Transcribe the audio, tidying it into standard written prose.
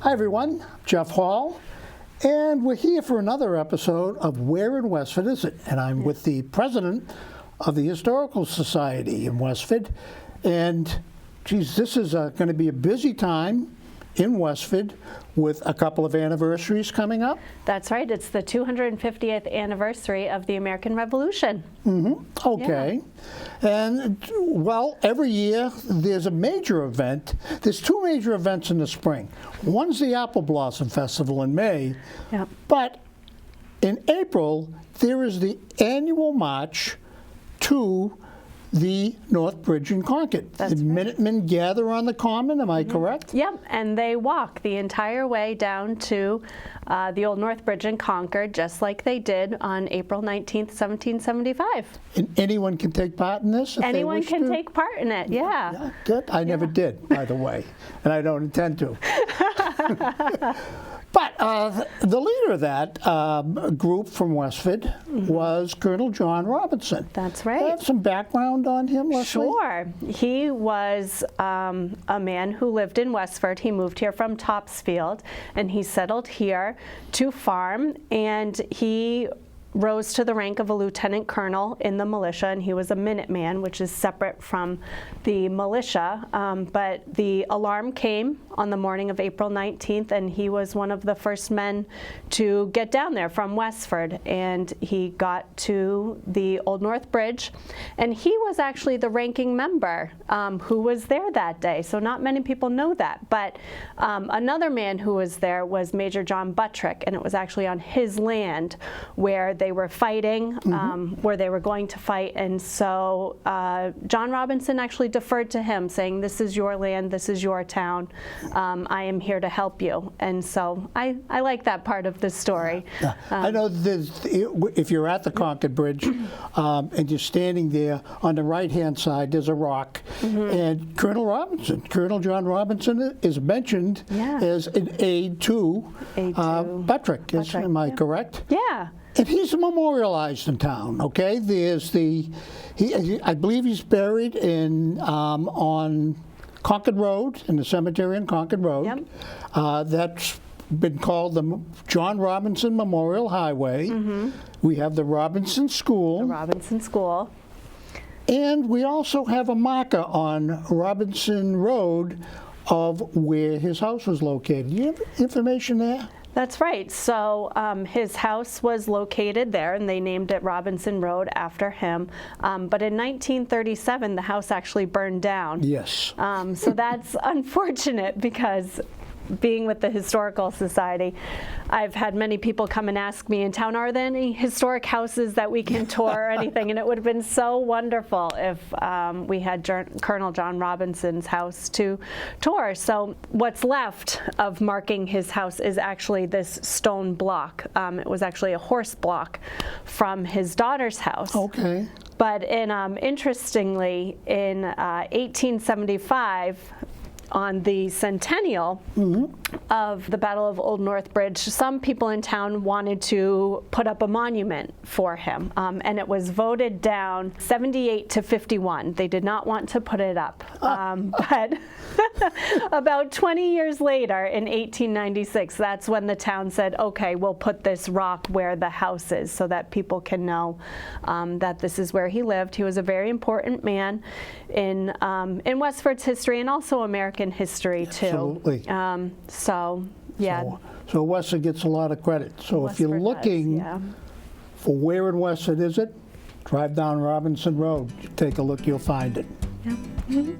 Hi everyone, Geoff Hall, and we're here for another episode of Where in Westford Is It? And I'm with the president of the Historical Society in Westford. And geez, this is going to be a busy time in Westford with a couple of anniversaries coming up. That's right. It's the 250th anniversary of the American Revolution. Okay. Yeah. And, well, every year there's a major event. There's two major events in the spring. One's the Apple Blossom Festival in May. Yep. But in April, there is the annual march to the North Bridge in Concord. That's the Minutemen gather on the Common, am I correct? Yep, and they walk the entire way down to the old North Bridge in Concord, just like they did on April 19th, 1775. And anyone can take part in this if Anyone they wish can to? take part in it, yeah. Yeah, good. I never did, by the way, and I don't intend to. But the leader of that group from Westford was Colonel John Robinson. That's right. Have some background on him, Leslie? Sure. He was a man who lived in Westford. He moved here from Topsfield, and he settled here to farm, and he rose to the rank of a lieutenant colonel in the militia, and he was a Minuteman, which is separate from the militia. But the alarm came on the morning of April 19th, and he was one of the first men to get down there from Westford, and he got to the Old North Bridge, and he was actually the ranking member who was there that day. So not many people know that, but another man who was there was Major John Buttrick, and it was actually on his land where they were fighting, where they were going to fight, and so John Robinson actually deferred to him, saying, "This is your land, this is your town, I am here to help you." And so I like that part of the story. Yeah. I know if you're at the Concord Bridge and you're standing there, on the right-hand side there's a rock, and Colonel John Robinson is mentioned as an aide to Buttrick. Am I correct? Yeah. And he's memorialized in town, okay? There's I believe he's buried in on Concord Road, in the cemetery on Concord Road. Yep. That's been called the John Robinson Memorial Highway. We have the Robinson School. The Robinson School. And we also have a marker on Robinson Road of where his house was located. Do you have information there? That's right. So his house was located there, and they named it Robinson Road after him. But in 1937, the house actually burned down. Yes. So that's unfortunate, because being with the Historical Society, I've had many people come and ask me in town, are there any historic houses that we can tour or anything? And it would have been so wonderful if we had Colonel John Robinson's house to tour. So what's left of marking his house is actually this stone block. It was actually a horse block from his daughter's house. Okay. But interestingly, in 1875, on the centennial of the Battle of Old North Bridge, some people in town wanted to put up a monument for him, and it was voted down 78 to 51. They did not want to put it up. But about 20 years later, in 1896, that's when the town said, okay, we'll put this rock where the house is so that people can know that this is where he lived. He was a very important man in Westford's history and also American history too. Absolutely. So yeah. So Westford gets a lot of credit. So if you're looking for where in Westford is it, drive down Robinson Road. Take a look, you'll find it. Yeah.